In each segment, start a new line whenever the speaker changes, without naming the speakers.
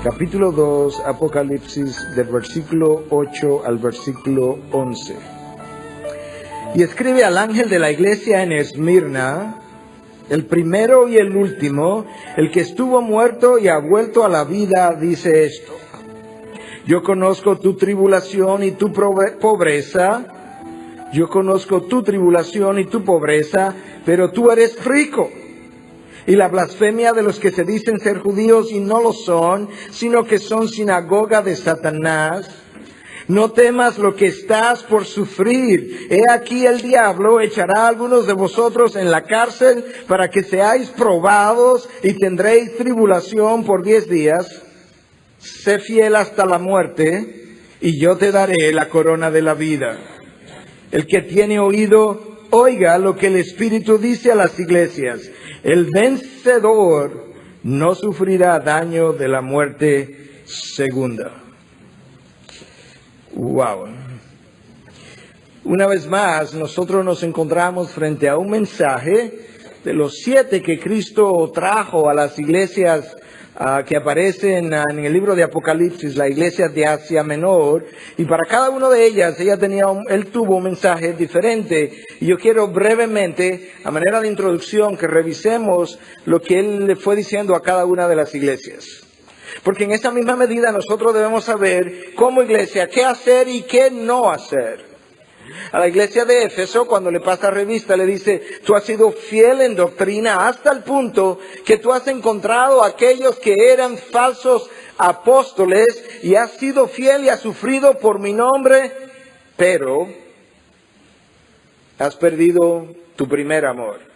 capítulo 2, Apocalipsis, del versículo 8 al versículo 11. Y escribe al ángel de la iglesia en Esmirna, el primero y el último, el que estuvo muerto y ha vuelto a la vida, dice esto: yo conozco tu tribulación y tu pobreza. Yo conozco tu tribulación y tu pobreza, pero tú eres rico. Y la blasfemia de los que se dicen ser judíos y no lo son, sino que son sinagoga de Satanás. No temas lo que estás por sufrir. He aquí el diablo echará a algunos de vosotros en la cárcel para que seáis probados y tendréis tribulación por 10 días. Sé fiel hasta la muerte y yo te daré la corona de la vida. El que tiene oído, oiga lo que el Espíritu dice a las iglesias. El vencedor no sufrirá daño de la muerte segunda. Wow. Una vez más, nosotros nos encontramos frente a un mensaje de los 7 que Cristo trajo a las iglesias que aparecen en el libro de Apocalipsis, la iglesia de Asia Menor, y para cada una de ellas él tuvo un mensaje diferente. Y yo quiero brevemente, a manera de introducción, que revisemos lo que él le fue diciendo a cada una de las iglesias. Porque en esa misma medida nosotros debemos saber, como iglesia, qué hacer y qué no hacer. A la iglesia de Éfeso, cuando le pasa revista, le dice: tú has sido fiel en doctrina hasta el punto que tú has encontrado a aquellos que eran falsos apóstoles y has sido fiel y has sufrido por mi nombre, pero has perdido tu primer amor.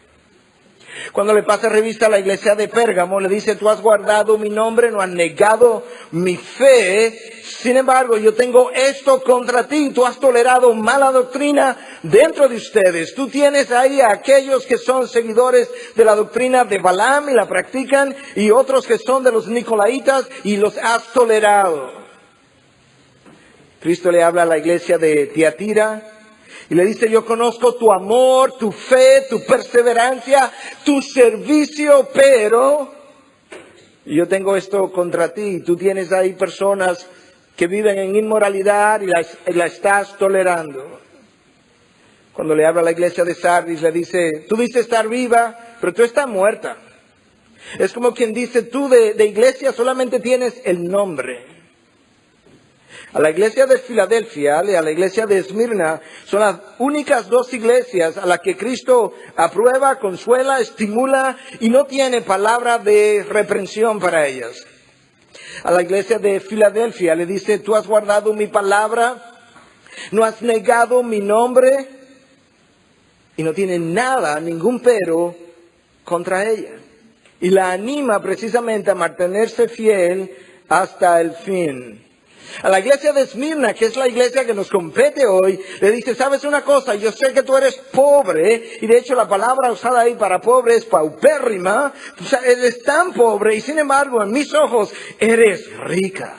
Cuando le pasa revista a la iglesia de Pérgamo, le dice: tú has guardado mi nombre, no has negado mi fe. Sin embargo, yo tengo esto contra ti. Tú has tolerado mala doctrina dentro de ustedes. Tú tienes ahí a aquellos que son seguidores de la doctrina de Balaam y la practican, y otros que son de los Nicolaitas y los has tolerado. Cristo le habla a la iglesia de Tiatira y le dice: yo conozco tu amor, tu fe, tu perseverancia, tu servicio, pero yo tengo esto contra ti. Tú tienes ahí personas que viven en inmoralidad y la estás tolerando. Cuando le habla a la iglesia de Sardis, le dice: tú dices estar viva, pero tú estás muerta. Es como quien dice: tú de iglesia solamente tienes el nombre. A la iglesia de Filadelfia y a la iglesia de Esmirna son las únicas 2 iglesias a las que Cristo aprueba, consuela, estimula y no tiene palabra de reprensión para ellas. A la iglesia de Filadelfia le dice: tú has guardado mi palabra, no has negado mi nombre, y no tiene nada, ningún pero contra ella. Y la anima precisamente a mantenerse fiel hasta el fin. A la iglesia de Esmirna, que es la iglesia que nos compete hoy, le dice: ¿sabes una cosa? Yo sé que tú eres pobre, y de hecho la palabra usada ahí para pobre es paupérrima. O sea, eres tan pobre y sin embargo en mis ojos eres rica.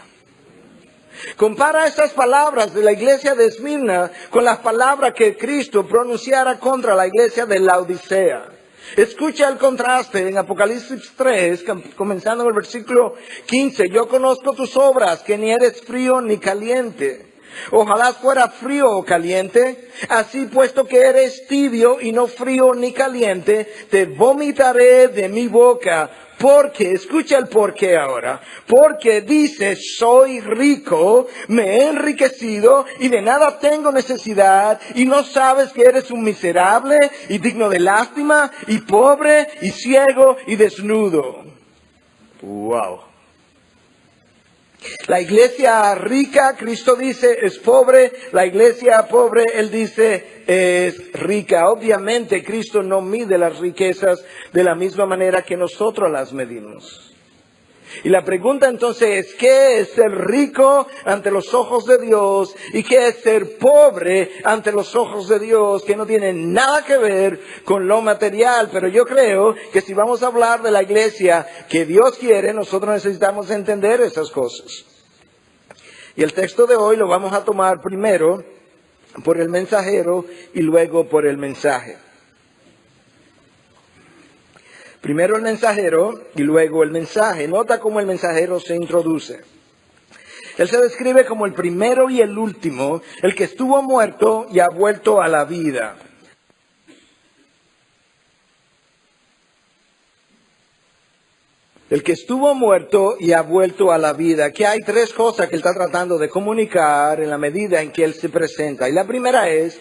Compara estas palabras de la iglesia de Esmirna con las palabras que Cristo pronunciara contra la iglesia de Laodicea. Escucha el contraste en Apocalipsis 3, comenzando en el versículo 15. Yo conozco tus obras, que ni eres frío ni caliente. Ojalá fuera frío o caliente. Así, puesto que eres tibio y no frío ni caliente, te vomitaré de mi boca. Porque, escucha el porqué ahora, porque dices: soy rico, me he enriquecido y de nada tengo necesidad, y no sabes que eres un miserable y digno de lástima y pobre y ciego y desnudo. Wow. La iglesia rica, Cristo dice, es pobre. La iglesia pobre, Él dice, es rica. Obviamente, Cristo no mide las riquezas de la misma manera que nosotros las medimos. Y la pregunta entonces es: ¿qué es ser rico ante los ojos de Dios? ¿Y qué es ser pobre ante los ojos de Dios? Que no tiene nada que ver con lo material. Pero yo creo que si vamos a hablar de la iglesia que Dios quiere, nosotros necesitamos entender esas cosas. Y el texto de hoy lo vamos a tomar primero por el mensajero y luego por el mensaje. Primero el mensajero y luego el mensaje. Nota cómo el mensajero se introduce. Él se describe como el primero y el último, el que estuvo muerto y ha vuelto a la vida. El que estuvo muerto y ha vuelto a la vida. Aquí hay tres cosas que él está tratando de comunicar en la medida en que él se presenta. Y la primera es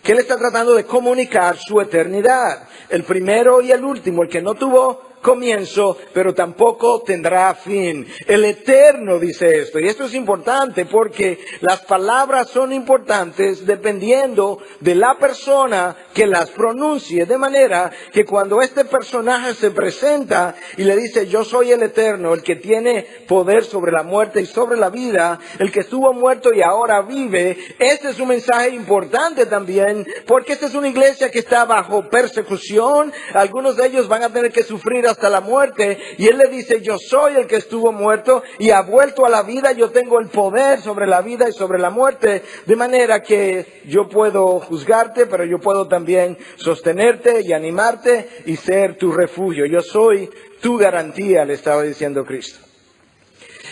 que él está tratando de comunicar su eternidad. El primero y el último, el que no tuvo comienzo, pero tampoco tendrá fin. El eterno dice esto. Y esto es importante porque las palabras son importantes dependiendo de la persona que las pronuncie. De manera que cuando este personaje se presenta y le dice, yo soy el eterno, el que tiene poder sobre la muerte y sobre la vida, el que estuvo muerto y ahora vive, este es un mensaje importante también, porque esta es una iglesia que está bajo persecución. Algunos de ellos van a tener que sufrir hasta la muerte, y él le dice, yo soy el que estuvo muerto y ha vuelto a la vida, yo tengo el poder sobre la vida y sobre la muerte, de manera que yo puedo juzgarte, pero yo puedo también sostenerte y animarte y ser tu refugio. Yo soy tu garantía, le estaba diciendo Cristo.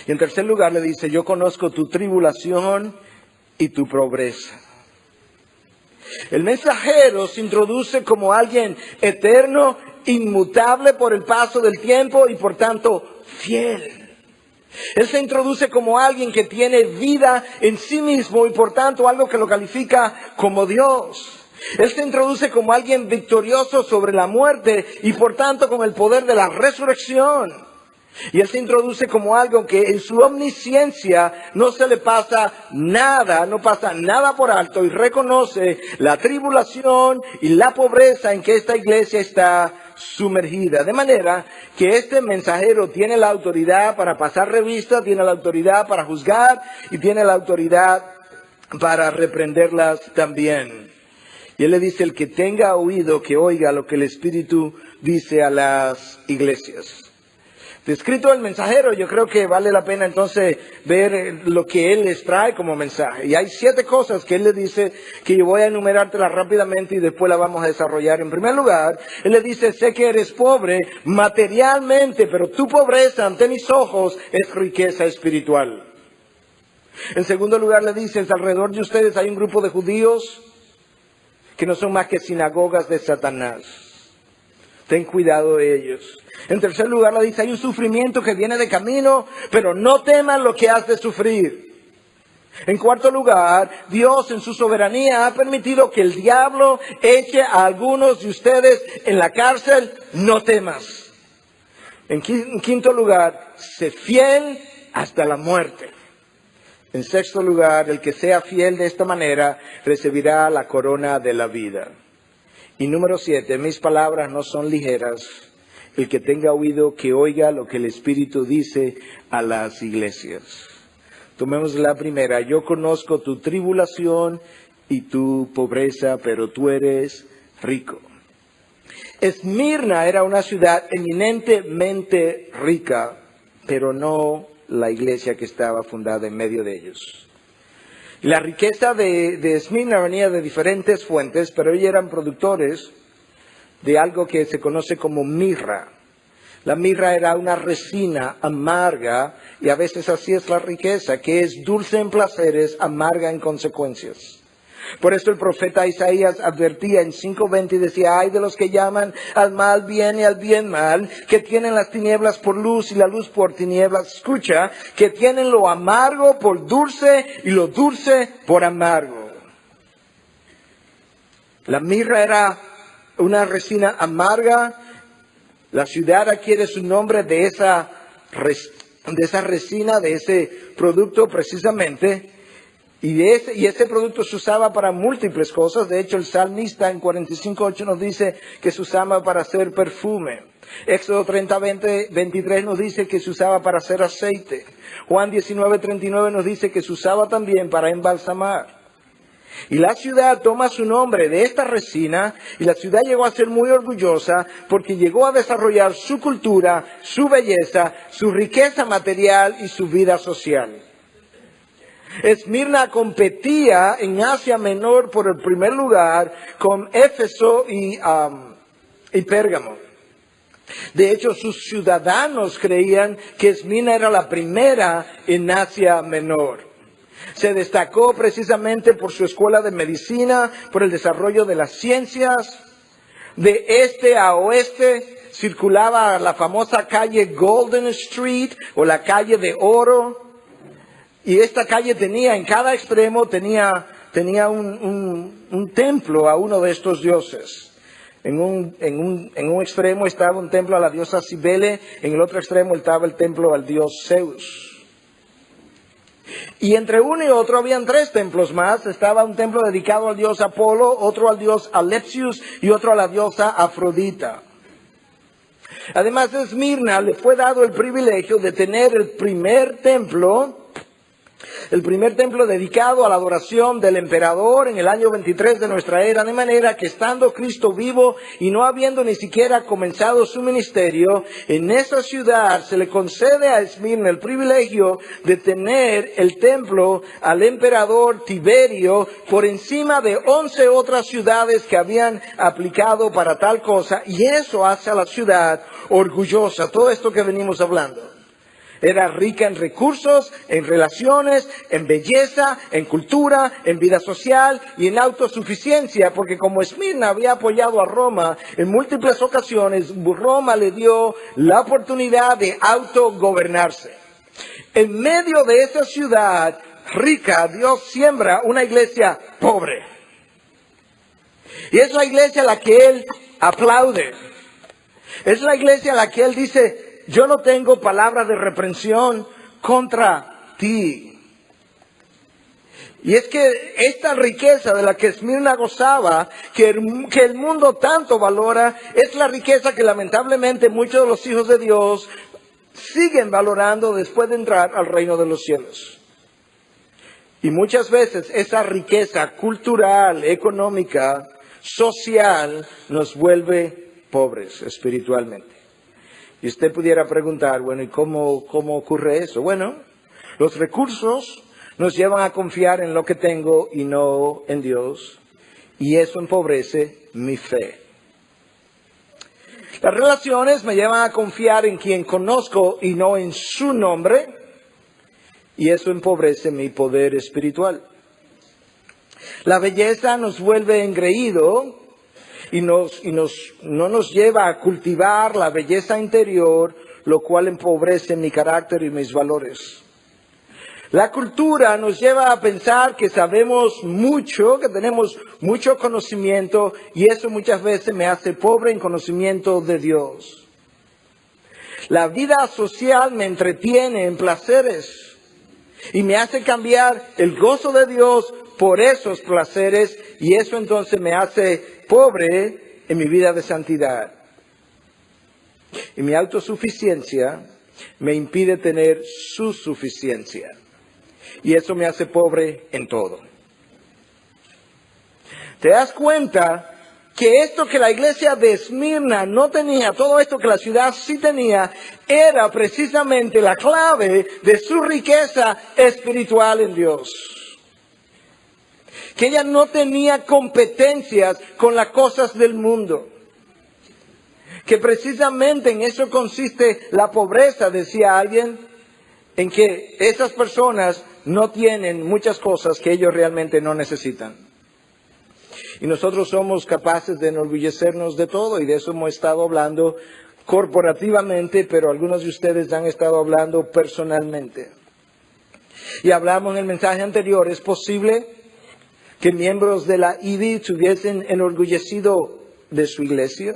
Y en tercer lugar le dice, yo conozco tu tribulación y tu pobreza. El mensajero se introduce como alguien eterno, inmutable por el paso del tiempo y por tanto fiel. Él se introduce como alguien que tiene vida en sí mismo y por tanto algo que lo califica como Dios. Él se introduce como alguien victorioso sobre la muerte y por tanto con el poder de la resurrección. Y él se introduce como algo que en su omnisciencia no se le pasa nada, no pasa nada por alto, y reconoce la tribulación y la pobreza en que esta iglesia está sumergida. De manera que este mensajero tiene la autoridad para pasar revista, tiene la autoridad para juzgar y tiene la autoridad para reprenderlas también. Y él le dice, el que tenga oído, que oiga lo que el Espíritu dice a las iglesias. Descrito el mensajero, yo creo que vale la pena entonces ver lo que él les trae como mensaje. Y hay 7 cosas que él le dice, que yo voy a enumerártelas rápidamente y después las vamos a desarrollar. En primer lugar, él le dice, sé que eres pobre materialmente, pero tu pobreza ante mis ojos es riqueza espiritual. En segundo lugar le dice, alrededor de ustedes hay un grupo de judíos que no son más que sinagogas de Satanás. Ten cuidado de ellos. En tercer lugar le dice, hay un sufrimiento que viene de camino, pero no temas lo que has de sufrir. En cuarto lugar, Dios en su soberanía ha permitido que el diablo eche a algunos de ustedes en la cárcel, no temas. En quinto lugar, sé fiel hasta la muerte. En sexto lugar, el que sea fiel de esta manera recibirá la corona de la vida. Y número 7, mis palabras no son ligeras. El que tenga oído, que oiga lo que el Espíritu dice a las iglesias. Tomemos la primera. Yo conozco tu tribulación y tu pobreza, pero tú eres rico. Esmirna era una ciudad eminentemente rica, pero no la iglesia que estaba fundada en medio de ellos. La riqueza de Esmirna venía de diferentes fuentes, pero ellos eran productores de algo que se conoce como mirra. La mirra era una resina amarga, y a veces así es la riqueza, que es dulce en placeres, amarga en consecuencias. Por eso el profeta Isaías advertía en 5:20 y decía, ay de los que llaman al mal bien y al bien mal, que tienen las tinieblas por luz y la luz por tinieblas. Escucha, que tienen lo amargo por dulce y lo dulce por amargo. La mirra era una resina amarga. La ciudad adquiere su nombre de esa resina, de ese producto precisamente. Y ese producto se usaba para múltiples cosas. De hecho, el salmista en 45:8 nos dice que se usaba para hacer perfume. Éxodo 30:23 nos dice que se usaba para hacer aceite. Juan 19:39 nos dice que se usaba también para embalsamar. Y la ciudad toma su nombre de esta resina, y la ciudad llegó a ser muy orgullosa porque llegó a desarrollar su cultura, su belleza, su riqueza material y su vida social. Esmirna competía en Asia Menor por el primer lugar con Éfeso y Pérgamo. De hecho, sus ciudadanos creían que Esmirna era la primera en Asia Menor. Se destacó precisamente por su escuela de medicina, por el desarrollo de las ciencias. De este a oeste circulaba la famosa calle Golden Street o la calle de oro. Y esta calle tenía, en cada extremo tenía un templo a uno de estos dioses. En un extremo estaba un templo a la diosa Cibele, en el otro extremo estaba el templo al dios Zeus. Y entre uno y otro habían 3 templos más. Estaba un templo dedicado al dios Apolo, otro al dios Alepsius y otro a la diosa Afrodita. Además, a Esmirna le fue dado el privilegio de tener el primer templo dedicado a la adoración del emperador en el año 23 de nuestra era, de manera que estando Cristo vivo y no habiendo ni siquiera comenzado su ministerio, en esa ciudad se le concede a Esmirna el privilegio de tener el templo al emperador Tiberio por encima de 11 otras ciudades que habían aplicado para tal cosa, y eso hace a la ciudad orgullosa. Todo esto que venimos hablando. Era rica en recursos, en relaciones, en belleza, en cultura, en vida social y en autosuficiencia, porque como Esmirna había apoyado a Roma en múltiples ocasiones, Roma le dio la oportunidad de autogobernarse. En medio de esa ciudad rica, Dios siembra una iglesia pobre. Y es la iglesia a la que Él aplaude. Es la iglesia a la que Él dice: yo no tengo palabra de reprensión contra ti. Y es que esta riqueza de la que Esmirna gozaba, que el mundo tanto valora, es la riqueza que lamentablemente muchos de los hijos de Dios siguen valorando después de entrar al reino de los cielos. Y muchas veces esa riqueza cultural, económica, social, nos vuelve pobres espiritualmente. Y usted pudiera preguntar, bueno, ¿y cómo ocurre eso? Bueno, los recursos nos llevan a confiar en lo que tengo y no en Dios. Y eso empobrece mi fe. Las relaciones me llevan a confiar en quien conozco y no en su nombre. Y eso empobrece mi poder espiritual. La belleza nos vuelve engreído y no nos lleva a cultivar la belleza interior, lo cual empobrece mi carácter y mis valores. La cultura nos lleva a pensar que sabemos mucho, que tenemos mucho conocimiento, y eso muchas veces me hace pobre en conocimiento de Dios. La vida social me entretiene en placeres y me hace cambiar el gozo de Dios por esos placeres, y eso entonces me hace pobre en mi vida de santidad. Y mi autosuficiencia me impide tener su suficiencia. Y eso me hace pobre en todo. ¿Te das cuenta que esto que la iglesia de Esmirna no tenía, todo esto que la ciudad sí tenía, era precisamente la clave de su riqueza espiritual en Dios? Que ella no tenía competencias con las cosas del mundo. Que precisamente en eso consiste la pobreza, decía alguien, en que esas personas no tienen muchas cosas que ellos realmente no necesitan. Y nosotros somos capaces de enorgullecernos de todo, y de eso hemos estado hablando corporativamente, pero algunos de ustedes han estado hablando personalmente. Y hablamos en el mensaje anterior, ¿es posible que miembros de la IBI se hubiesen enorgullecido de su iglesia,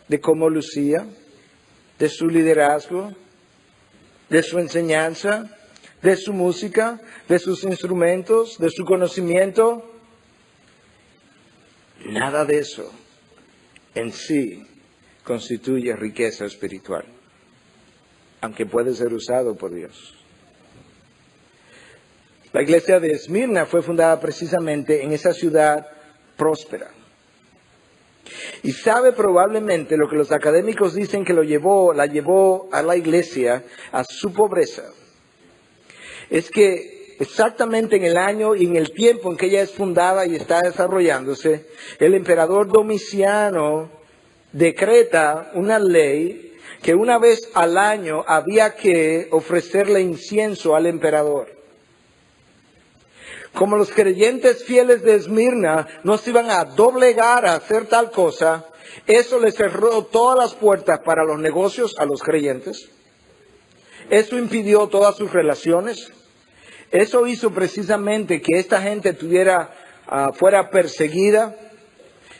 de cómo lucía, de su liderazgo, de su enseñanza, de su música, de sus instrumentos, de su conocimiento? Nada de eso en sí constituye riqueza espiritual, aunque puede ser usado por Dios. La iglesia de Esmirna fue fundada precisamente en esa ciudad próspera. Y sabe probablemente lo que los académicos dicen que la llevó a la iglesia a su pobreza. Es que exactamente en el año y en el tiempo en que ella es fundada y está desarrollándose, el emperador Domiciano decreta una ley que una vez al año había que ofrecerle incienso al emperador. Como los creyentes fieles de Esmirna no se iban a doblegar a hacer tal cosa, eso les cerró todas las puertas para los negocios a los creyentes. Eso impidió todas sus relaciones. Eso hizo precisamente que esta gente fuera perseguida.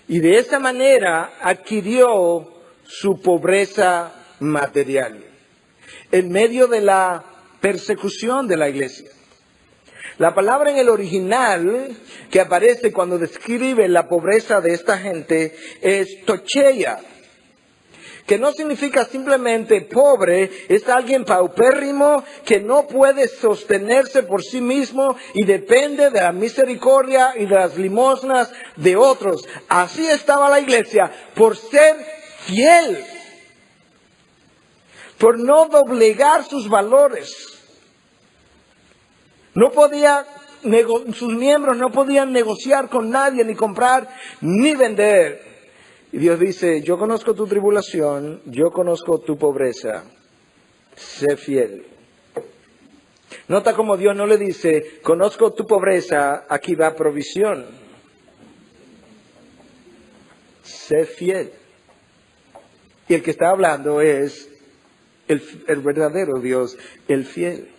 Y de esa manera adquirió su pobreza material en medio de la persecución de la iglesia. La palabra en el original que aparece cuando describe la pobreza de esta gente es tocheia, que no significa simplemente pobre, es alguien paupérrimo que no puede sostenerse por sí mismo y depende de la misericordia y de las limosnas de otros. Así estaba la iglesia, por ser fiel, por no doblegar sus valores. Sus miembros no podían negociar con nadie, ni comprar, ni vender. Y Dios dice, yo conozco tu tribulación, yo conozco tu pobreza, sé fiel. Nota como Dios no le dice, conozco tu pobreza, aquí va provisión. Sé fiel. Y el que está hablando es el verdadero Dios, el fiel.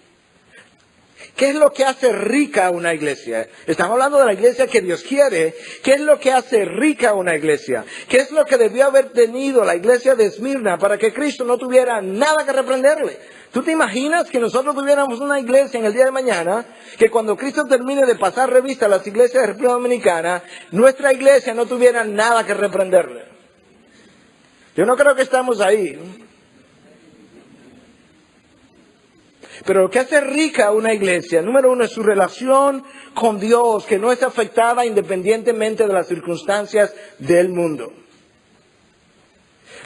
¿Qué es lo que hace rica a una iglesia? Estamos hablando de la iglesia que Dios quiere. ¿Qué es lo que hace rica a una iglesia? ¿Qué es lo que debió haber tenido la iglesia de Esmirna para que Cristo no tuviera nada que reprenderle? ¿Tú te imaginas que nosotros tuviéramos una iglesia en el día de mañana, que cuando Cristo termine de pasar revista a las iglesias de República Dominicana, nuestra iglesia no tuviera nada que reprenderle? Yo no creo que estamos ahí. Pero lo que hace rica a una iglesia, número uno, es su relación con Dios, que no es afectada independientemente de las circunstancias del mundo.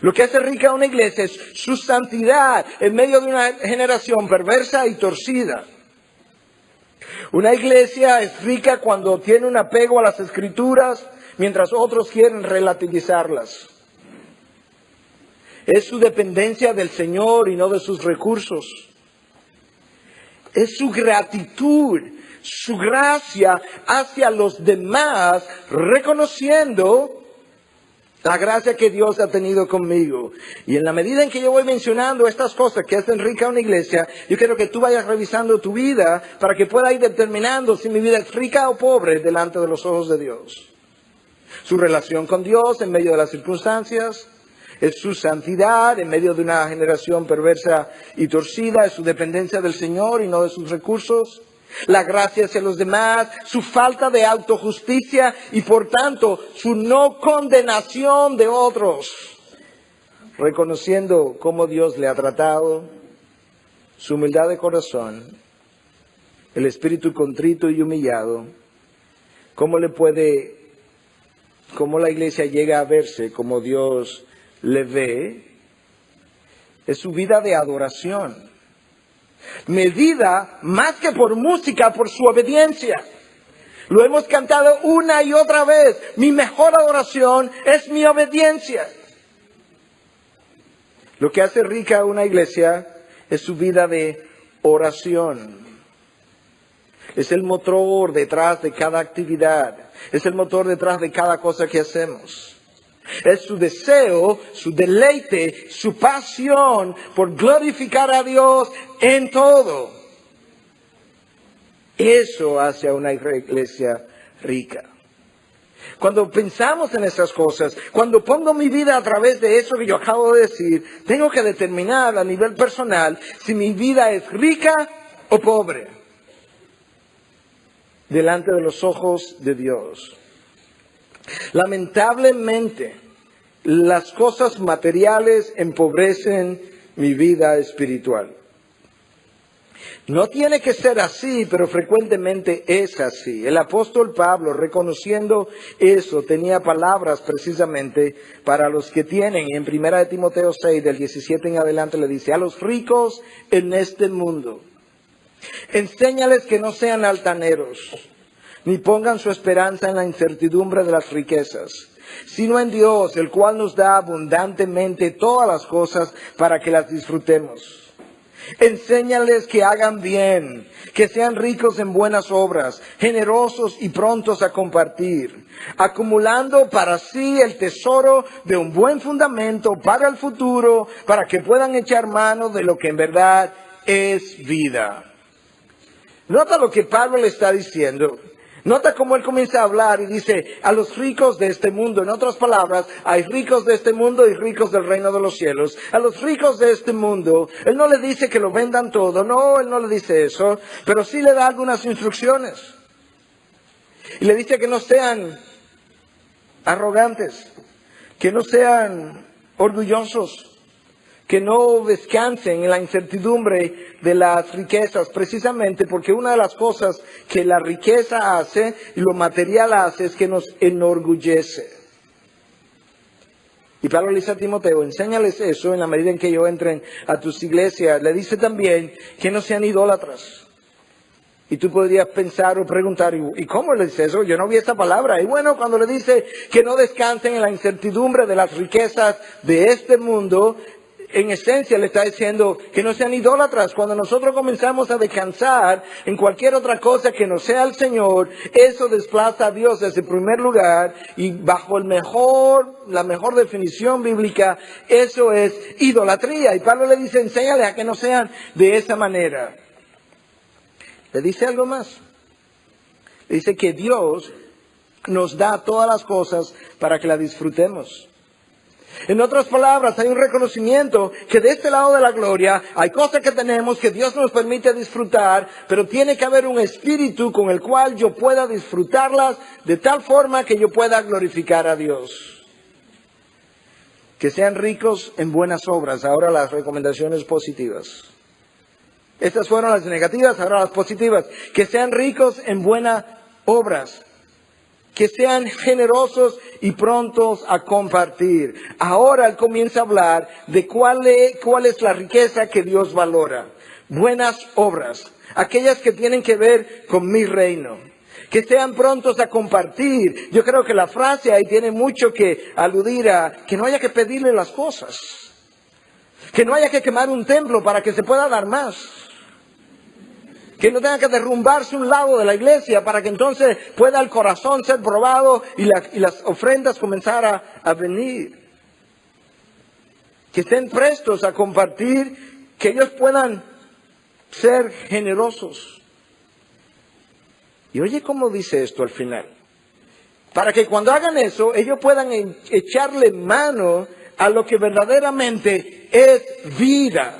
Lo que hace rica a una iglesia es su santidad en medio de una generación perversa y torcida. Una iglesia es rica cuando tiene un apego a las Escrituras, mientras otros quieren relativizarlas. Es su dependencia del Señor y no de sus recursos. Es su gratitud, su gracia hacia los demás, reconociendo la gracia que Dios ha tenido conmigo. Y en la medida en que yo voy mencionando estas cosas que hacen rica a una iglesia, yo quiero que tú vayas revisando tu vida para que pueda ir determinando si mi vida es rica o pobre delante de los ojos de Dios. Su relación con Dios en medio de las circunstancias. Es su santidad en medio de una generación perversa y torcida, es su dependencia del Señor y no de sus recursos, la gracia hacia los demás, su falta de autojusticia y por tanto su no condenación de otros, reconociendo cómo Dios le ha tratado, su humildad de corazón, el espíritu contrito y humillado, cómo la iglesia llega a verse como Dios le ve, es su vida de adoración, medida más que por música, por su obediencia. Lo hemos cantado una y otra vez, mi mejor adoración es mi obediencia. Lo que hace rica a una iglesia es su vida de oración. Es el motor detrás de cada actividad, es el motor detrás de cada cosa que hacemos. Es su deseo, su deleite, su pasión por glorificar a Dios en todo. Eso hace a una iglesia rica. Cuando pensamos en esas cosas, cuando pongo mi vida a través de eso que yo acabo de decir, tengo que determinar a nivel personal si mi vida es rica o pobre delante de los ojos de Dios. Lamentablemente, las cosas materiales empobrecen mi vida espiritual. No tiene que ser así, pero frecuentemente es así. El apóstol Pablo, reconociendo eso, tenía palabras precisamente para los que tienen. En 1 Timoteo 6, del 17 en adelante, le dice, a los ricos en este mundo, enséñales que no sean altaneros, ni pongan su esperanza en la incertidumbre de las riquezas, sino en Dios, el cual nos da abundantemente todas las cosas para que las disfrutemos. Enséñales que hagan bien, que sean ricos en buenas obras, generosos y prontos a compartir, acumulando para sí el tesoro de un buen fundamento para el futuro, para que puedan echar mano de lo que en verdad es vida. Nota lo que Pablo le está diciendo. Nota cómo él comienza a hablar y dice, a los ricos de este mundo. En otras palabras, hay ricos de este mundo y ricos del reino de los cielos. A los ricos de este mundo, él no le dice que lo vendan todo. No, él no le dice eso. Pero sí le da algunas instrucciones. Y le dice que no sean arrogantes, que no sean orgullosos, que no descansen en la incertidumbre de las riquezas, precisamente porque una de las cosas que la riqueza hace y lo material hace es que nos enorgullece. Y Pablo le dice a Timoteo, enséñales eso en la medida en que ellos entren a tus iglesias. Le dice también que no sean idólatras. Y tú podrías pensar o preguntar, ¿y cómo le dice eso? Yo no vi esa palabra. Y bueno, cuando le dice que no descansen en la incertidumbre de las riquezas de este mundo, en esencia le está diciendo que no sean idólatras. Cuando nosotros comenzamos a descansar en cualquier otra cosa que no sea el Señor, eso desplaza a Dios desde el primer lugar y bajo la mejor definición bíblica, eso es idolatría. Y Pablo le dice, enséñale a que no sean de esa manera. Le dice algo más. Le dice que Dios nos da todas las cosas para que las disfrutemos. En otras palabras, hay un reconocimiento que de este lado de la gloria hay cosas que tenemos que Dios nos permite disfrutar, pero tiene que haber un espíritu con el cual yo pueda disfrutarlas de tal forma que yo pueda glorificar a Dios. Que sean ricos en buenas obras. Ahora las recomendaciones positivas. Estas fueron las negativas, ahora las positivas. Que sean ricos en buenas obras. Que sean generosos y prontos a compartir. Ahora él comienza a hablar de cuál es la riqueza que Dios valora. Buenas obras, aquellas que tienen que ver con mi reino. Que sean prontos a compartir. Yo creo que la frase ahí tiene mucho que aludir a que no haya que pedirle las cosas. Que no haya que quemar un templo para que se pueda dar más. Que no tenga que derrumbarse un lado de la iglesia para que entonces pueda el corazón ser probado y las ofrendas comenzar a venir. Que estén prestos a compartir, que ellos puedan ser generosos. Y oye cómo dice esto al final. Para que cuando hagan eso, ellos puedan echarle mano a lo que verdaderamente es vida.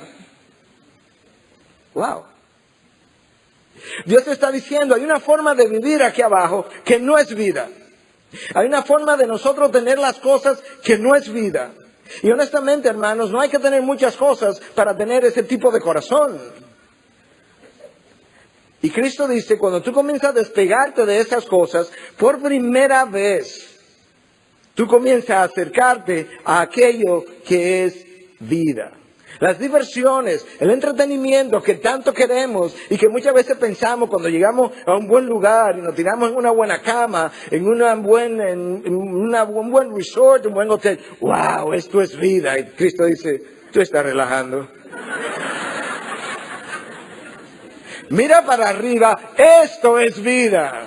Wow. Dios está diciendo, hay una forma de vivir aquí abajo que no es vida. Hay una forma de nosotros tener las cosas que no es vida. Y honestamente, hermanos, no hay que tener muchas cosas para tener ese tipo de corazón. Y Cristo dice, cuando tú comienzas a despegarte de esas cosas, por primera vez, tú comienzas a acercarte a aquello que es vida. Las diversiones, el entretenimiento que tanto queremos y que muchas veces pensamos cuando llegamos a un buen lugar y nos tiramos en una buena cama, en un buen resort, un buen hotel. ¡Wow! Esto es vida. Y Cristo dice, tú estás relajando. Mira para arriba, esto es vida.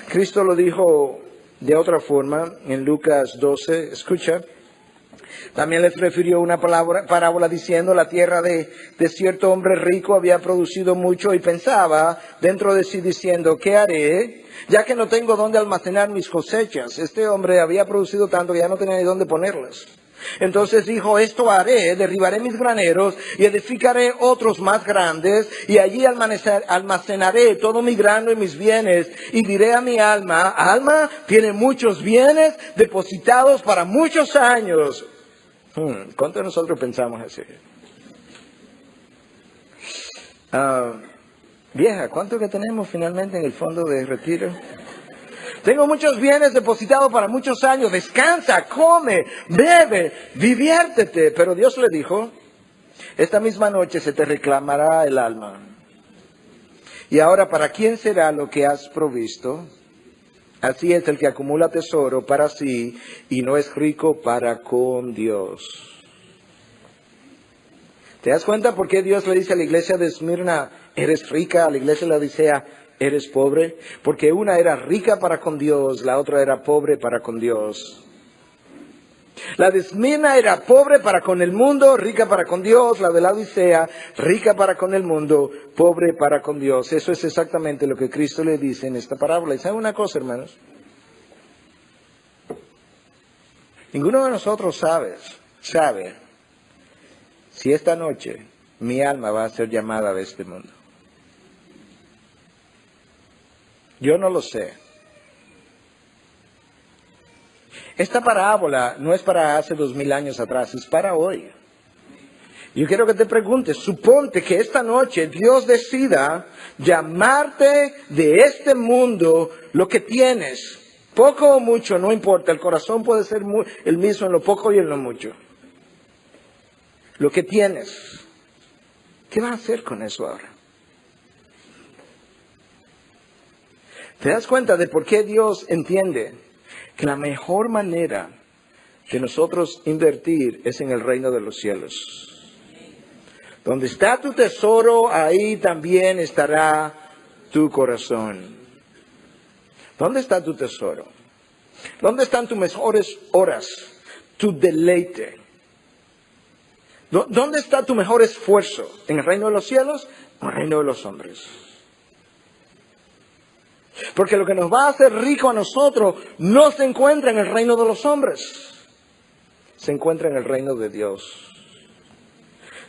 Cristo lo dijo de otra forma, en Lucas 12, escucha, también les refirió una parábola diciendo, la tierra de cierto hombre rico había producido mucho y pensaba dentro de sí diciendo, ¿qué haré? Ya que no tengo dónde almacenar mis cosechas. Este hombre había producido tanto que ya no tenía ni dónde ponerlas. Entonces dijo, esto haré, derribaré mis graneros y edificaré otros más grandes y allí almacenaré todo mi grano y mis bienes y diré a mi alma, alma, tiene muchos bienes depositados para muchos años. ¿Cuántos de nosotros pensamos así? Vieja, ¿cuánto que tenemos finalmente en el fondo de retiro? Tengo muchos bienes depositados para muchos años. Descansa, come, bebe, diviértete. Pero Dios le dijo, esta misma noche se te reclamará el alma. Y ahora, ¿para quién será lo que has provisto? Así es el que acumula tesoro para sí y no es rico para con Dios. ¿Te das cuenta por qué Dios le dice a la iglesia de Esmirna, eres rica? A la iglesia de la Odisea, eres pobre. Porque una era rica para con Dios, la otra era pobre para con Dios. La de Esmirna era pobre para con el mundo, rica para con Dios. La de la Odisea, rica para con el mundo, pobre para con Dios. Eso es exactamente lo que Cristo le dice en esta parábola. ¿Y sabe una cosa, hermanos? Ninguno de nosotros sabe si esta noche mi alma va a ser llamada de este mundo. Yo no lo sé. Esta parábola no es para hace 2000 años atrás, es para hoy. Yo quiero que te preguntes, suponte que esta noche Dios decida llamarte de este mundo lo que tienes. Poco o mucho, no importa, el corazón puede ser el mismo en lo poco y en lo mucho. Lo que tienes, ¿qué vas a hacer con eso ahora? ¿Te das cuenta de por qué Dios entiende que la mejor manera de nosotros invertir es en el reino de los cielos? Donde está tu tesoro, ahí también estará tu corazón. ¿Dónde está tu tesoro? ¿Dónde están tus mejores horas? Tu deleite. ¿Dónde está tu mejor esfuerzo? ¿En el reino de los cielos o en el reino de los hombres? Porque lo que nos va a hacer rico a nosotros no se encuentra en el reino de los hombres. Se encuentra en el reino de Dios.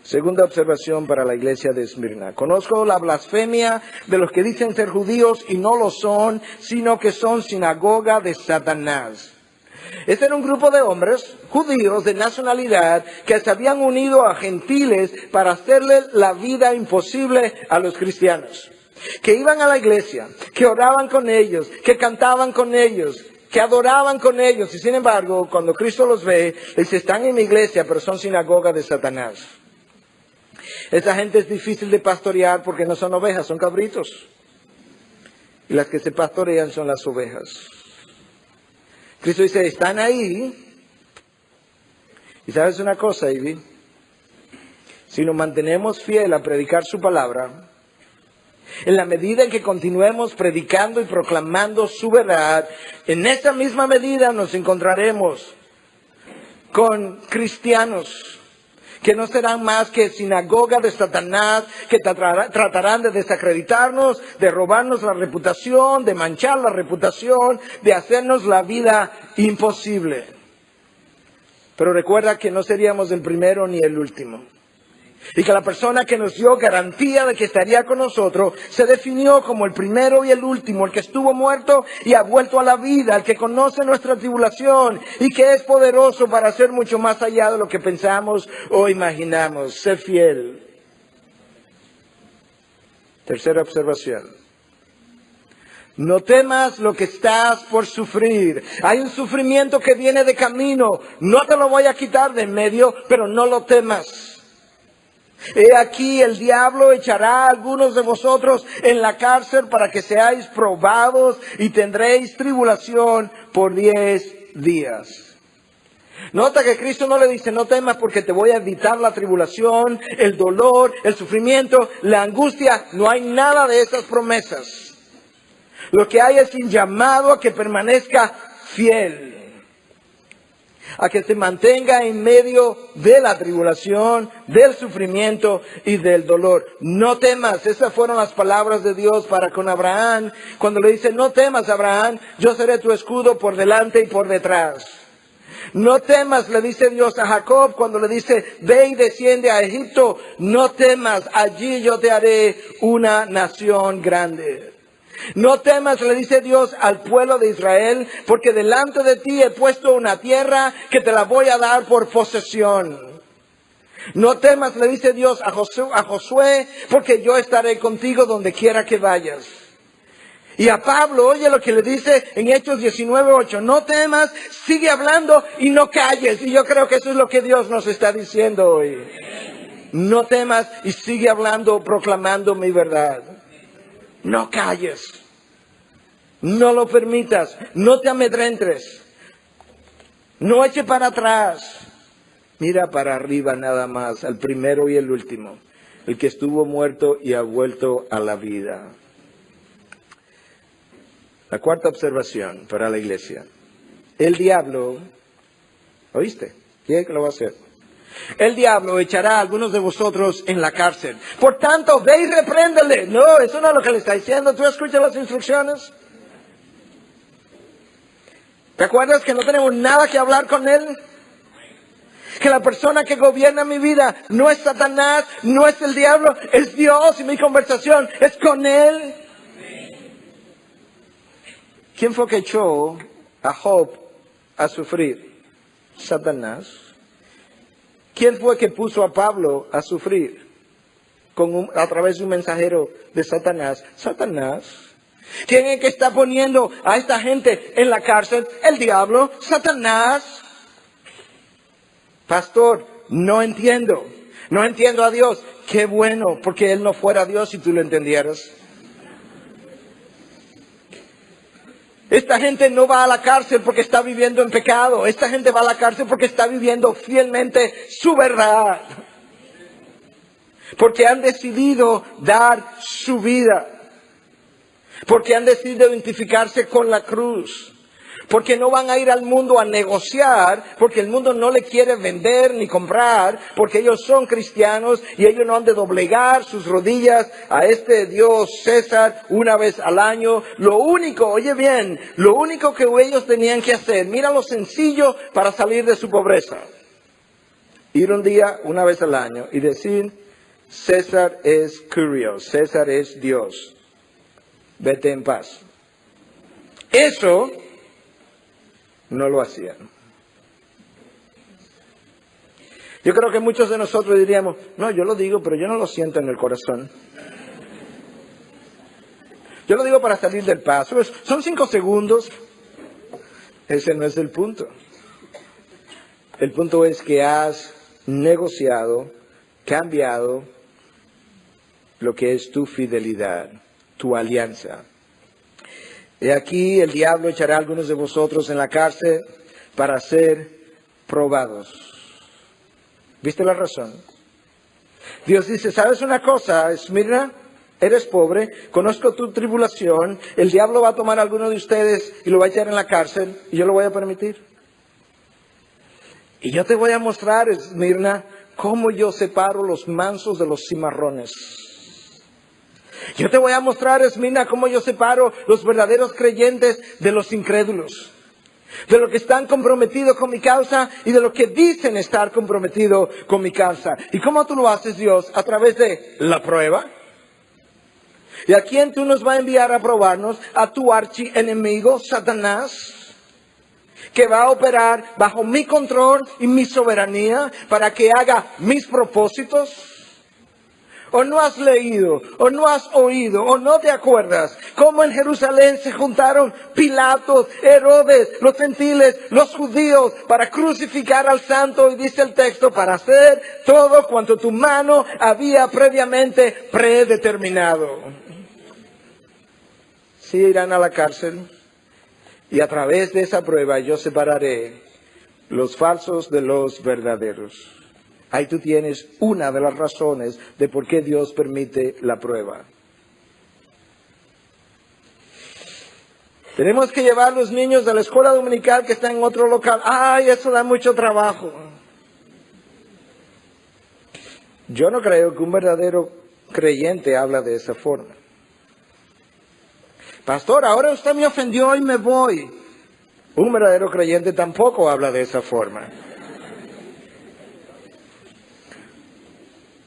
Segunda observación para la iglesia de Esmirna. Conozco la blasfemia de los que dicen ser judíos y no lo son, sino que son sinagoga de Satanás. Este era un grupo de hombres judíos de nacionalidad que se habían unido a gentiles para hacerle la vida imposible a los cristianos. Que iban a la iglesia, que oraban con ellos, que cantaban con ellos, que adoraban con ellos. Y sin embargo, cuando Cristo los ve, les dice, están en mi iglesia, pero son sinagoga de Satanás. Esa gente es difícil de pastorear porque no son ovejas, son cabritos. Y las que se pastorean son las ovejas. Cristo dice, están ahí. Y sabes una cosa, Ivy, si nos mantenemos fiel a predicar su palabra, en la medida en que continuemos predicando y proclamando su verdad, en esa misma medida nos encontraremos con cristianos que no serán más que sinagoga de Satanás, que tratarán de desacreditarnos, de robarnos la reputación, de manchar la reputación, de hacernos la vida imposible. Pero recuerda que no seríamos el primero ni el último. Y que la persona que nos dio garantía de que estaría con nosotros se definió como el primero y el último, el que estuvo muerto y ha vuelto a la vida, el que conoce nuestra tribulación y que es poderoso para hacer mucho más allá de lo que pensamos o imaginamos. Sé fiel. Tercera observación. No temas lo que estás por sufrir. Hay un sufrimiento que viene de camino. No te lo voy a quitar de en medio, pero no lo temas. He aquí el diablo echará a algunos de vosotros en la cárcel para que seáis probados y tendréis tribulación por 10 días. Nota que Cristo no le dice, no temas porque te voy a evitar la tribulación, el dolor, el sufrimiento, la angustia. No hay nada de esas promesas. Lo que hay es un llamado a que permanezca fiel, a que se mantenga en medio de la tribulación, del sufrimiento y del dolor. No temas, esas fueron las palabras de Dios para con Abraham, cuando le dice, no temas, Abraham, yo seré tu escudo por delante y por detrás. No temas, le dice Dios a Jacob cuando le dice, ve y desciende a Egipto. No temas, allí yo te haré una nación grande. No temas, le dice Dios al pueblo de Israel, porque delante de ti he puesto una tierra que te la voy a dar por posesión. No temas, le dice Dios a Josué, porque yo estaré contigo donde quiera que vayas. Y a Pablo, oye lo que le dice en Hechos 19:8, no temas, sigue hablando y no calles. Y yo creo que eso es lo que Dios nos está diciendo hoy. No temas y sigue hablando, proclamando mi verdad. No calles. No lo permitas. No te amedrentes. No eche para atrás. Mira para arriba nada más, al primero y el último, el que estuvo muerto y ha vuelto a la vida. La cuarta observación para la iglesia. El diablo, ¿oíste? ¿Quién es que lo va a hacer? El diablo echará a algunos de vosotros en la cárcel. Por tanto, ve y repréndele. No, eso no es lo que le está diciendo. ¿Tú escuchas las instrucciones? ¿Te acuerdas que no tenemos nada que hablar con él? Que la persona que gobierna mi vida no es Satanás, no es el diablo, es Dios, y mi conversación es con él. ¿Quién fue que echó a Job a sufrir? Satanás. ¿Quién fue que puso a Pablo a sufrir a través de un mensajero de Satanás? Satanás. ¿Quién es que está poniendo a esta gente en la cárcel? El diablo, Satanás. Pastor, no entiendo a Dios. Qué bueno, porque Él no fuera Dios si tú lo entendieras. Esta gente no va a la cárcel porque está viviendo en pecado. Esta gente va a la cárcel porque está viviendo fielmente su verdad. Porque han decidido dar su vida. Porque han decidido identificarse con la cruz. Porque no van a ir al mundo a negociar, porque el mundo no le quiere vender ni comprar, porque ellos son cristianos y ellos no han de doblegar sus rodillas a este Dios César una vez al año. Lo único, oye bien, lo único que ellos tenían que hacer, mira lo sencillo para salir de su pobreza. Ir un día, una vez al año, y decir, César es Kyrios, César es Dios. Vete en paz. Eso no lo hacían. Yo creo que muchos de nosotros diríamos, no, yo lo digo, pero yo no lo siento en el corazón. Yo lo digo para salir del paso. Son 5 segundos. Ese no es el punto. El punto es que has negociado, cambiado lo que es tu fidelidad, tu alianza. Y aquí el diablo echará a algunos de vosotros en la cárcel para ser probados. ¿Viste la razón? Dios dice, ¿sabes una cosa, Esmirna? Eres pobre, conozco tu tribulación, el diablo va a tomar a alguno de ustedes y lo va a echar en la cárcel y yo lo voy a permitir. Y yo te voy a mostrar, Esmirna, cómo yo separo los mansos de los cimarrones. Yo te voy a mostrar, Esmirna, cómo yo separo los verdaderos creyentes de los incrédulos. De los que están comprometidos con mi causa y de los que dicen estar comprometidos con mi causa. ¿Y cómo tú lo haces, Dios? A través de la prueba. ¿Y a quién tú nos vas a enviar a probarnos? A tu archienemigo, Satanás, que va a operar bajo mi control y mi soberanía para que haga mis propósitos. ¿O no has leído, o no has oído, o no te acuerdas cómo en Jerusalén se juntaron Pilatos, Herodes, los gentiles, los judíos para crucificar al santo? Y dice el texto, para hacer todo cuanto tu mano había previamente predeterminado. Sí irán a la cárcel y a través de esa prueba yo separaré los falsos de los verdaderos. Ahí tú tienes una de las razones de por qué Dios permite la prueba. Tenemos que llevar a los niños de la escuela dominical que está en otro local. ¡Ay, eso da mucho trabajo! Yo no creo que un verdadero creyente habla de esa forma. Pastor, ahora usted me ofendió y me voy. Un verdadero creyente tampoco habla de esa forma.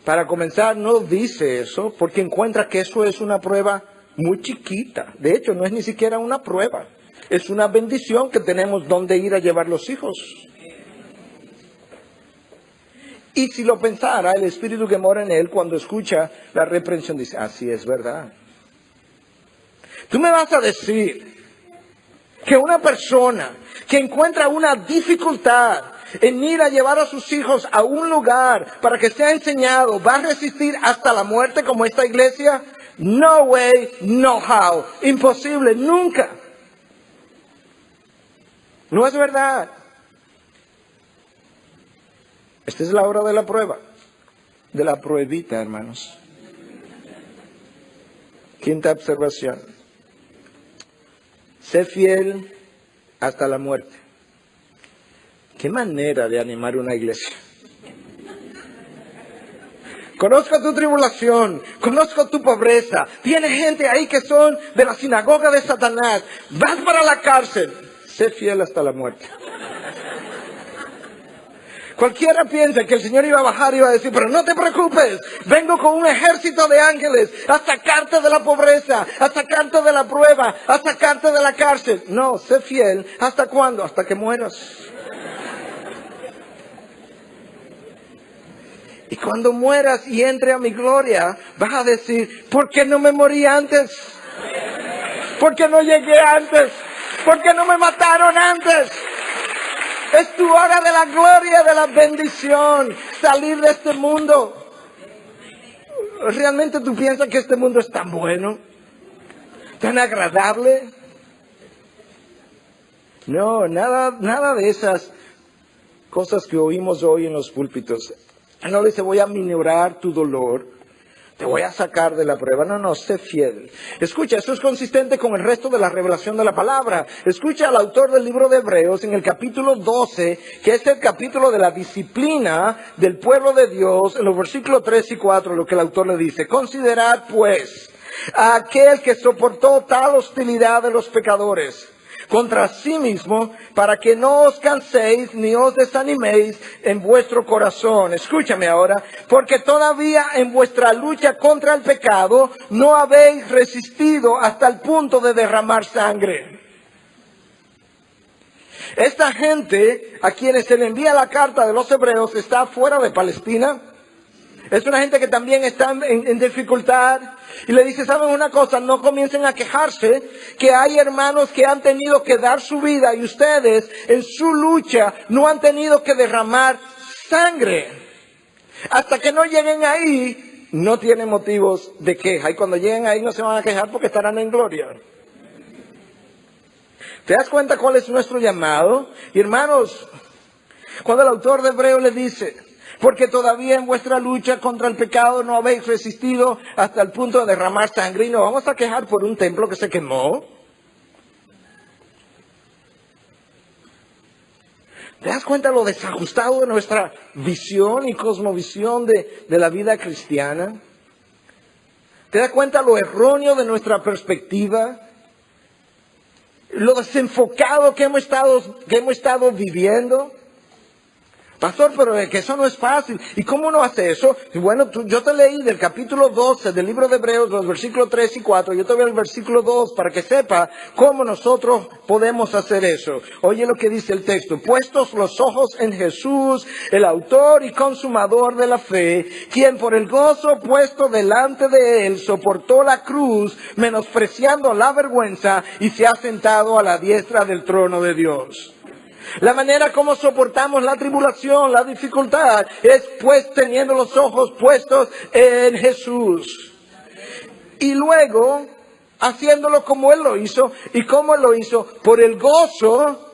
Para comenzar, no dice eso porque encuentra que eso es una prueba muy chiquita. De hecho, no es ni siquiera una prueba. Es una bendición que tenemos donde ir a llevar los hijos. Y si lo pensara, el espíritu que mora en él, cuando escucha la reprensión, dice, así es verdad. Tú me vas a decir que una persona que encuentra una dificultad en ir a llevar a sus hijos a un lugar para que sea enseñado, ¿va a resistir hasta la muerte como esta iglesia? No way, no how. Imposible, nunca. No es verdad. Esta es la hora de la prueba. De la pruebita, hermanos. Quinta observación. Sé fiel hasta la muerte. Qué manera de animar una iglesia. Conozco tu tribulación, conozco tu pobreza. Tiene gente ahí que son de la sinagoga de Satanás. Vas para la cárcel. Sé fiel hasta la muerte. Cualquiera piensa que el Señor iba a bajar y iba a decir, pero no te preocupes, vengo con un ejército de ángeles a sacarte de la pobreza, a sacarte de la prueba, a sacarte de la cárcel. No, sé fiel. ¿Hasta cuándo? Hasta que mueras. Y cuando mueras y entre a mi gloria, vas a decir, ¿por qué no me morí antes? ¿Por qué no llegué antes? ¿Por qué no me mataron antes? Es tu hora de la gloria, de la bendición, salir de este mundo. ¿Realmente tú piensas que este mundo es tan bueno? ¿Tan agradable? No, nada de esas cosas que oímos hoy en los púlpitos. No le dice, voy a minorar tu dolor, te voy a sacar de la prueba. No, sé fiel. Escucha, esto es consistente con el resto de la revelación de la palabra. Escucha al autor del libro de Hebreos en el capítulo 12, que es el capítulo de la disciplina del pueblo de Dios, en los versículos 3 y 4, lo que el autor le dice. Considerad pues a aquel que soportó tal hostilidad de los pecadores contra sí mismo, para que no os canséis ni os desaniméis en vuestro corazón. Escúchame ahora, porque todavía en vuestra lucha contra el pecado no habéis resistido hasta el punto de derramar sangre. Esta gente a quienes se le envía la carta de los hebreos está fuera de Palestina. Es una gente que también está en dificultad. Y le dice, ¿saben una cosa? No comiencen a quejarse, que hay hermanos que han tenido que dar su vida y ustedes en su lucha no han tenido que derramar sangre. Hasta que no lleguen ahí, no tienen motivos de queja. Y cuando lleguen ahí no se van a quejar porque estarán en gloria. ¿Te das cuenta cuál es nuestro llamado? Y hermanos, cuando el autor de Hebreos le dice, porque todavía en vuestra lucha contra el pecado no habéis resistido hasta el punto de derramar sangre, y nos vamos a quejar por un templo que se quemó. ¿Te das cuenta lo desajustado de nuestra visión y cosmovisión de la vida cristiana? ¿Te das cuenta lo erróneo de nuestra perspectiva? Lo desenfocado que hemos estado viviendo. Pastor, pero es que eso no es fácil. ¿Y cómo uno hace eso? Y bueno, yo te leí del capítulo 12 del libro de Hebreos, los versículos 3 y 4. Yo te voy al versículo 2 para que sepa cómo nosotros podemos hacer eso. Oye lo que dice el texto. Puestos los ojos en Jesús, el autor y consumador de la fe, quien por el gozo puesto delante de él soportó la cruz, menospreciando la vergüenza, y se ha sentado a la diestra del trono de Dios. La manera como soportamos la tribulación, la dificultad, es pues teniendo los ojos puestos en Jesús. Y luego, haciéndolo como Él lo hizo. ¿Y cómo Él lo hizo? Por el gozo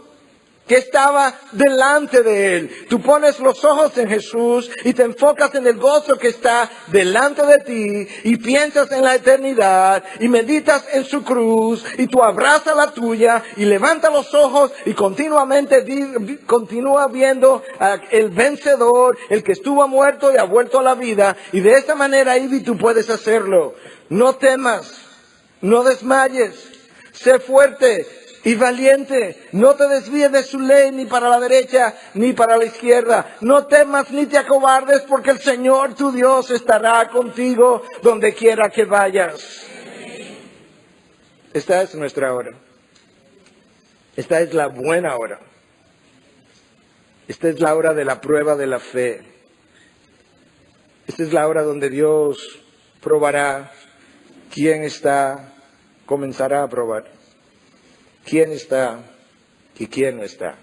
que estaba delante de Él. Tú pones los ojos en Jesús y te enfocas en el gozo que está delante de ti y piensas en la eternidad y meditas en su cruz y tú abrazas la tuya y levantas los ojos y continuamente continúa viendo el vencedor, el que estuvo muerto y ha vuelto a la vida, y de esa manera, Ivy, tú puedes hacerlo. No temas, no desmayes, sé fuerte y valiente, no te desvíes de su ley ni para la derecha ni para la izquierda. No temas ni te acobardes, porque el Señor tu Dios estará contigo donde quiera que vayas. Esta es nuestra hora. Esta es la buena hora. Esta es la hora de la prueba de la fe. Esta es la hora donde Dios probará quién está, comenzará a probar quién está y quién no está.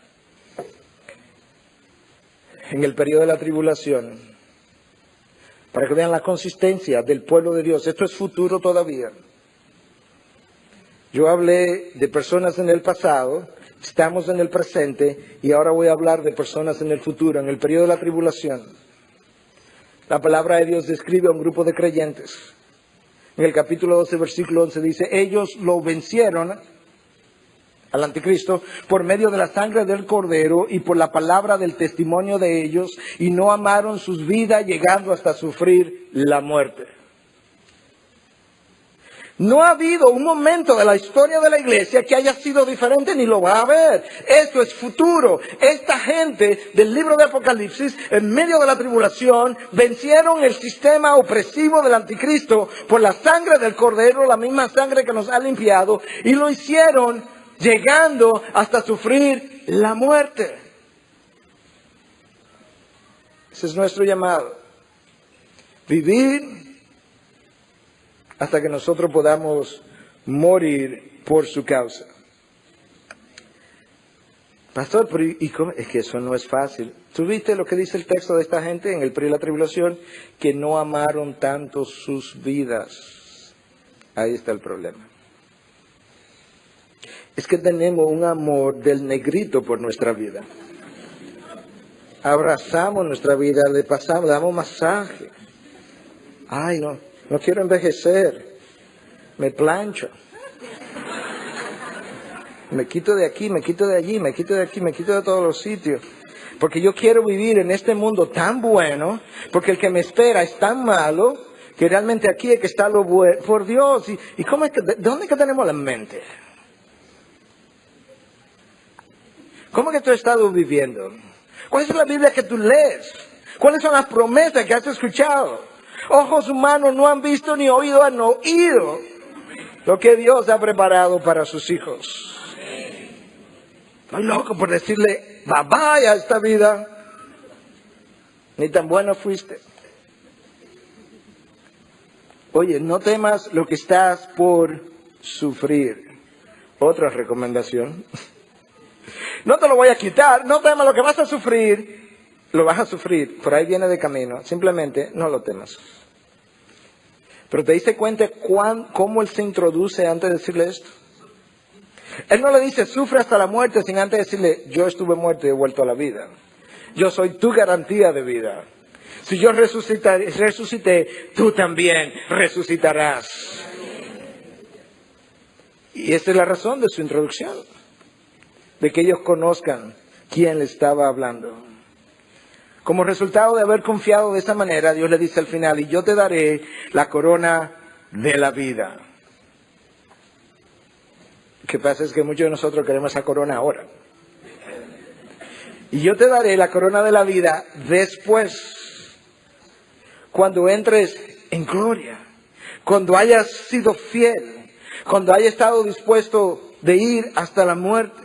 En el periodo de la tribulación, para que vean la consistencia del pueblo de Dios. Esto es futuro todavía. Yo hablé de personas en el pasado, estamos en el presente y ahora voy a hablar de personas en el futuro, en el periodo de la tribulación. La palabra de Dios describe a un grupo de creyentes. En el capítulo 12, versículo 11 dice, ellos lo vencieron al anticristo por medio de la sangre del cordero y por la palabra del testimonio de ellos, y no amaron sus vidas, llegando hasta sufrir la muerte. No ha habido un momento de la historia de la iglesia que haya sido diferente, ni lo va a haber. Esto es futuro. Esta gente del libro de Apocalipsis, en medio de la tribulación, vencieron el sistema opresivo del anticristo por la sangre del cordero, la misma sangre que nos ha limpiado, y lo hicieron llegando hasta sufrir la muerte. Ese es nuestro llamado. Vivir hasta que nosotros podamos morir por su causa. Pastor, pero ¿y cómo? Es que eso no es fácil. ¿Tú viste lo que dice el texto de esta gente en el periodo de la tribulación? Que no amaron tanto sus vidas. Ahí está el problema. Es que tenemos un amor del negrito por nuestra vida. Abrazamos nuestra vida, le pasamos, le damos masaje. Ay, no quiero envejecer. Me plancho. Me quito de aquí, me quito de allí, me quito de aquí, me quito de todos los sitios. Porque yo quiero vivir en este mundo tan bueno, porque el que me espera es tan malo, que realmente aquí es que está lo bueno. Por Dios, ¿y cómo es que, de dónde es que tenemos la mente? ¿Cómo que tú has estado viviendo? ¿Cuál es la Biblia que tú lees? ¿Cuáles son las promesas que has escuchado? Ojos humanos no han visto ni oído han oído lo que Dios ha preparado para sus hijos. Estoy loco por decirle bye bye a esta vida. Ni tan bueno fuiste. Oye, no temas lo que estás por sufrir. Otra recomendación. No te lo voy a quitar, no temas lo que vas a sufrir. Lo vas a sufrir, por ahí viene de camino. Simplemente no lo temas. Pero te diste cuenta cómo él se introduce antes de decirle esto. Él no le dice, sufre hasta la muerte, sin antes decirle, yo estuve muerto y he vuelto a la vida. Yo soy tu garantía de vida. Si yo resucité, tú también resucitarás. Y esta es la razón de su introducción. De que ellos conozcan quién le estaba hablando. Como resultado de haber confiado de esa manera, Dios le dice al final, y yo te daré la corona de la vida. Lo que pasa es que muchos de nosotros queremos esa corona ahora. Y yo te daré la corona de la vida después, cuando entres en gloria, cuando hayas sido fiel, cuando hayas estado dispuesto de ir hasta la muerte.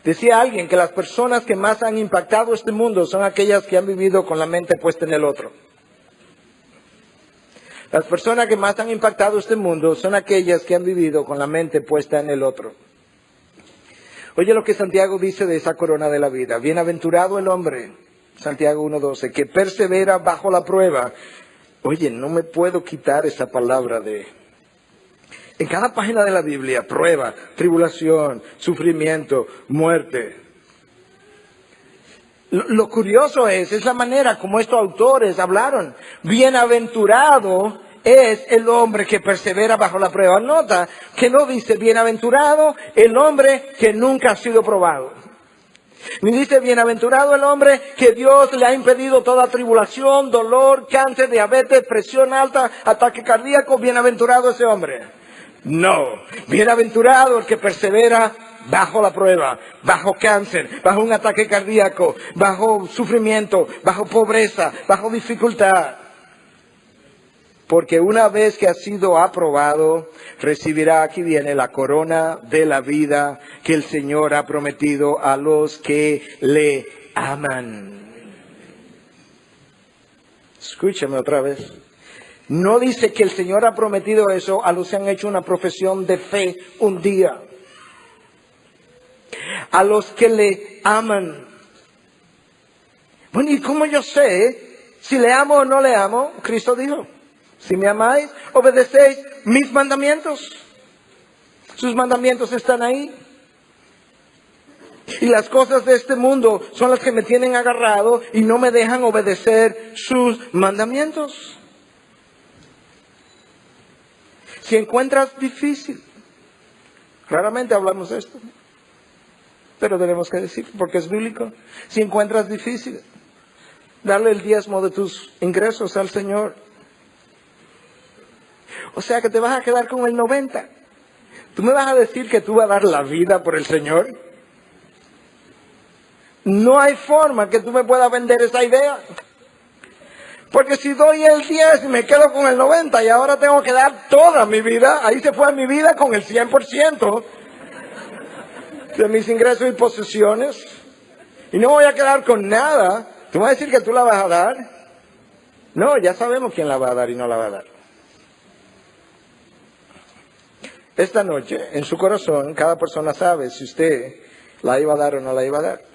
Decía alguien que las personas que más han impactado este mundo son aquellas que han vivido con la mente puesta en el otro. Las personas que más han impactado este mundo son aquellas que han vivido con la mente puesta en el otro. Oye lo que Santiago dice de esa corona de la vida. Bienaventurado el hombre, Santiago 1:12, que persevera bajo la prueba. Oye, no me puedo quitar esa palabra de... En cada página de la Biblia, prueba, tribulación, sufrimiento, muerte. Lo curioso es la manera como estos autores hablaron. Bienaventurado es el hombre que persevera bajo la prueba. Nota que no dice bienaventurado el hombre que nunca ha sido probado. Ni dice bienaventurado el hombre que Dios le ha impedido toda tribulación, dolor, cáncer, diabetes, presión alta, ataque cardíaco. Bienaventurado ese hombre. No, bienaventurado el que persevera bajo la prueba, bajo cáncer, bajo un ataque cardíaco, bajo sufrimiento, bajo pobreza, bajo dificultad. Porque una vez que ha sido aprobado, recibirá, aquí viene, la corona de la vida que el Señor ha prometido a los que le aman. Escúchame otra vez. No dice que el Señor ha prometido eso a los que han hecho una profesión de fe un día. A los que le aman. Bueno, ¿y cómo yo sé si le amo o no le amo, Cristo dijo, si me amáis, obedecéis mis mandamientos. Sus mandamientos están ahí. Y las cosas de este mundo son las que me tienen agarrado y no me dejan obedecer sus mandamientos. Si encuentras difícil, raramente hablamos de esto, pero tenemos que decir, porque es bíblico. Si encuentras difícil, darle el diezmo de tus ingresos al Señor. O sea que te vas a quedar con el 90. ¿Tú me vas a decir que tú vas a dar la vida por el Señor? No hay forma que tú me puedas vender esa idea. Porque si doy el 10 y me quedo con el 90 y ahora tengo que dar toda mi vida, ahí se fue mi vida con el 100% de mis ingresos y posesiones. Y no voy a quedar con nada. ¿Tú me vas a decir que tú la vas a dar? No, ya sabemos quién la va a dar y no la va a dar. Esta noche, en su corazón, cada persona sabe si usted la iba a dar o no la iba a dar.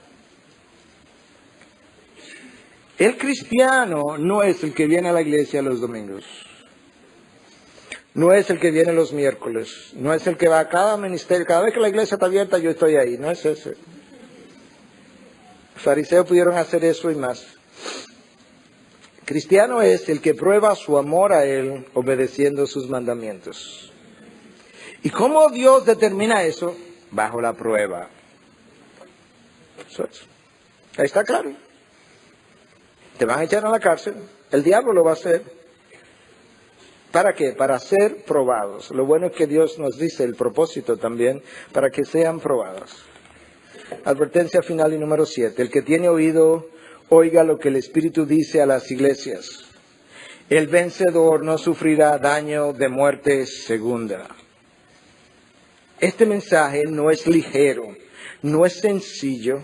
El cristiano no es el que viene a la iglesia los domingos. No es el que viene los miércoles. No es el que va a cada ministerio. Cada vez que la iglesia está abierta, yo estoy ahí. No es ese. Los fariseos pudieron hacer eso y más. Cristiano es el que prueba su amor a Él obedeciendo sus mandamientos. ¿Y cómo Dios determina eso? Bajo la prueba. Eso es. Ahí está claro. Te van a echar a la cárcel. El diablo lo va a hacer. ¿Para qué? Para ser probados. Lo bueno es que Dios nos dice el propósito también, para que sean probados. Advertencia final y número 7. El que tiene oído, oiga lo que el Espíritu dice a las iglesias. El vencedor no sufrirá daño de muerte segunda. Este mensaje no es ligero, no es sencillo,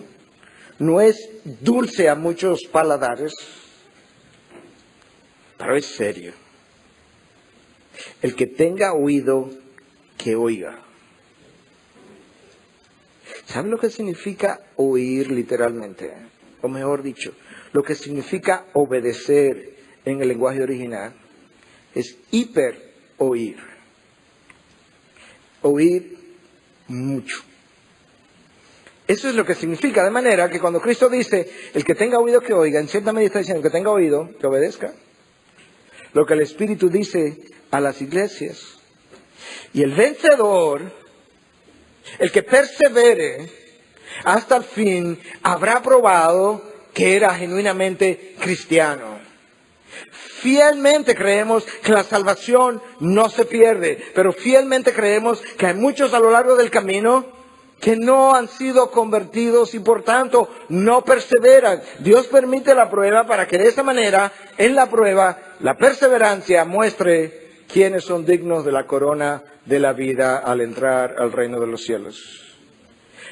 no es dulce a muchos paladares, pero es serio. El que tenga oído, que oiga. ¿Sabe lo que significa oír literalmente? O mejor dicho, lo que significa obedecer en el lenguaje original es hiper oír. Oír mucho. Eso es lo que significa, de manera que cuando Cristo dice, el que tenga oído que oiga, en cierta medida está diciendo, el que tenga oído, que obedezca. Lo que el Espíritu dice a las iglesias. Y el vencedor, el que persevere hasta el fin, habrá probado que era genuinamente cristiano. Fielmente creemos que la salvación no se pierde, pero fielmente creemos que hay muchos a lo largo del camino que no han sido convertidos y por tanto no perseveran. Dios permite la prueba para que de esa manera, en la prueba, la perseverancia muestre quiénes son dignos de la corona de la vida al entrar al reino de los cielos.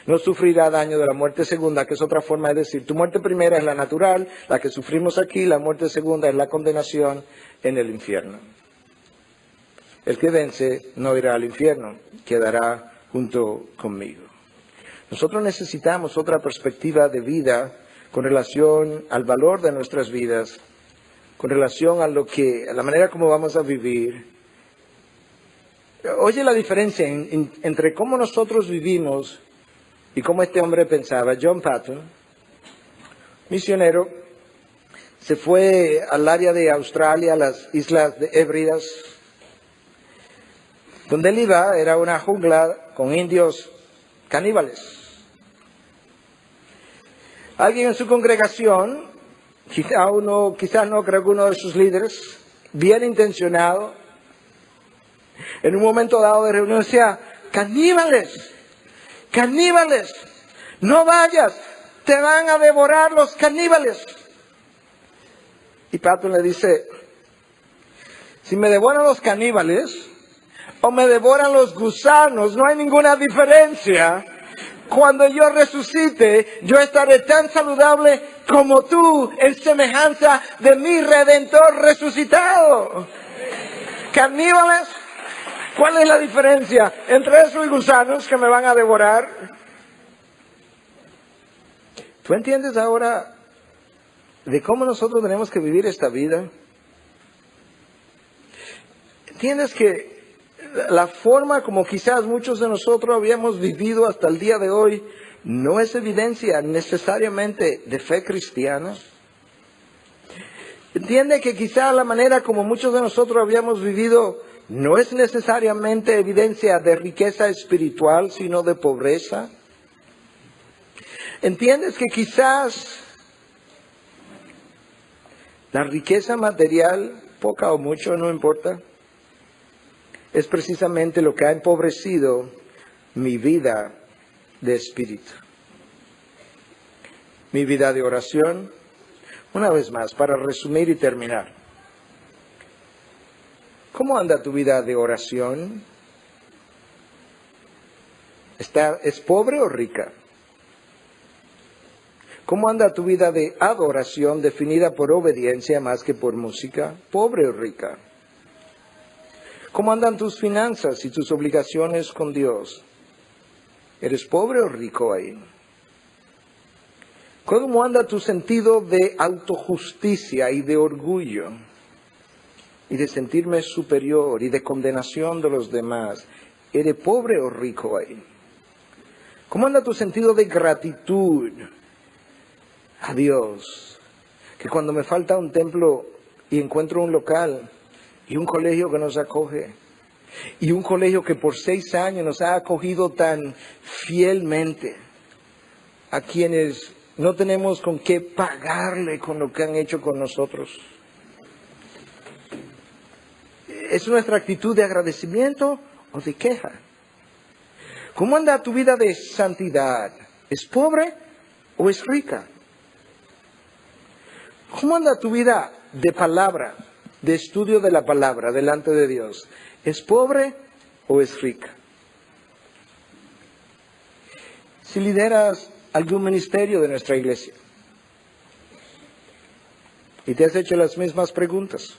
No sufrirá daño de la muerte segunda, que es otra forma de decir, tu muerte primera es la natural, la que sufrimos aquí, la muerte segunda es la condenación en el infierno. El que vence no irá al infierno, quedará junto conmigo. Nosotros necesitamos otra perspectiva de vida con relación al valor de nuestras vidas, con relación a la manera como vamos a vivir. Oye la diferencia entre cómo nosotros vivimos y cómo este hombre pensaba. John Patton, misionero, se fue al área de Australia, a las Islas Hébridas. Donde él iba era una jungla con indios caníbales. Alguien en su congregación, quizás no, creo que uno de sus líderes, bien intencionado, en un momento dado de reunión decía, caníbales, caníbales, no vayas, te van a devorar los caníbales. Y Patton le dice, si me devoran los caníbales o me devoran los gusanos, no hay ninguna diferencia. Cuando yo resucite, yo estaré tan saludable como tú, en semejanza de mi Redentor resucitado. Caníbales, ¿cuál es la diferencia entre eso y gusanos que me van a devorar? ¿Tú entiendes ahora de cómo nosotros tenemos que vivir esta vida? ¿Entiendes que la forma como quizás muchos de nosotros habíamos vivido hasta el día de hoy no es evidencia necesariamente de fe cristiana? ¿Entiende que quizás la manera como muchos de nosotros habíamos vivido no es necesariamente evidencia de riqueza espiritual, sino de pobreza? ¿Entiendes que quizás la riqueza material, poca o mucho, no importa, es precisamente lo que ha empobrecido mi vida de espíritu, mi vida de oración? Una vez más, para resumir y terminar, ¿cómo anda tu vida de oración? ¿Es pobre o rica? ¿Cómo anda tu vida de adoración definida por obediencia más que por música? ¿Pobre o rica? ¿Cómo andan tus finanzas y tus obligaciones con Dios? ¿Eres pobre o rico ahí? ¿Cómo anda tu sentido de autojusticia y de orgullo? Y de sentirme superior y de condenación de los demás. ¿Eres pobre o rico ahí? ¿Cómo anda tu sentido de gratitud a Dios? Que cuando me falta un templo y encuentro un local y un colegio que nos acoge, y un colegio que por 6 años nos ha acogido tan fielmente, a quienes no tenemos con qué pagarle con lo que han hecho con nosotros. ¿Es nuestra actitud de agradecimiento o de queja? ¿Cómo anda tu vida de santidad? ¿Es pobre o es rica? ¿Cómo anda tu vida de palabra, de estudio de la palabra delante de Dios? ¿Es pobre o es rica? Si lideras algún ministerio de nuestra iglesia y te has hecho las mismas preguntas,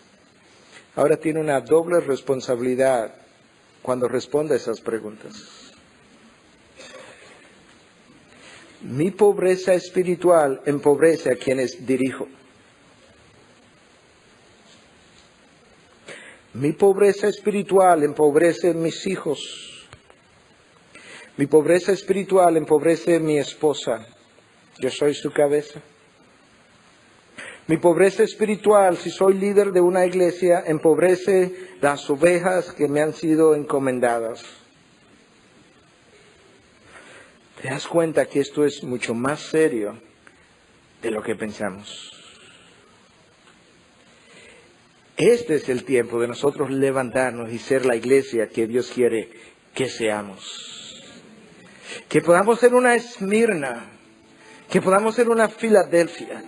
ahora tiene una doble responsabilidad cuando responde a esas preguntas. Mi pobreza espiritual empobrece a quienes dirijo. Mi pobreza espiritual empobrece a mis hijos. Mi pobreza espiritual empobrece a mi esposa. Yo soy su cabeza. Mi pobreza espiritual, si soy líder de una iglesia, empobrece las ovejas que me han sido encomendadas. ¿Te das cuenta que esto es mucho más serio de lo que pensamos? Este es el tiempo de nosotros levantarnos y ser la iglesia que Dios quiere que seamos. Que podamos ser una Esmirna, que podamos ser una Filadelfia,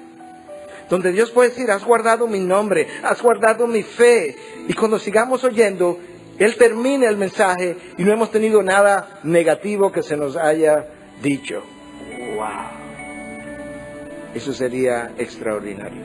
donde Dios puede decir, has guardado mi nombre, has guardado mi fe. Y cuando sigamos oyendo, Él termine el mensaje y no hemos tenido nada negativo que se nos haya dicho. ¡Wow! Eso sería extraordinario.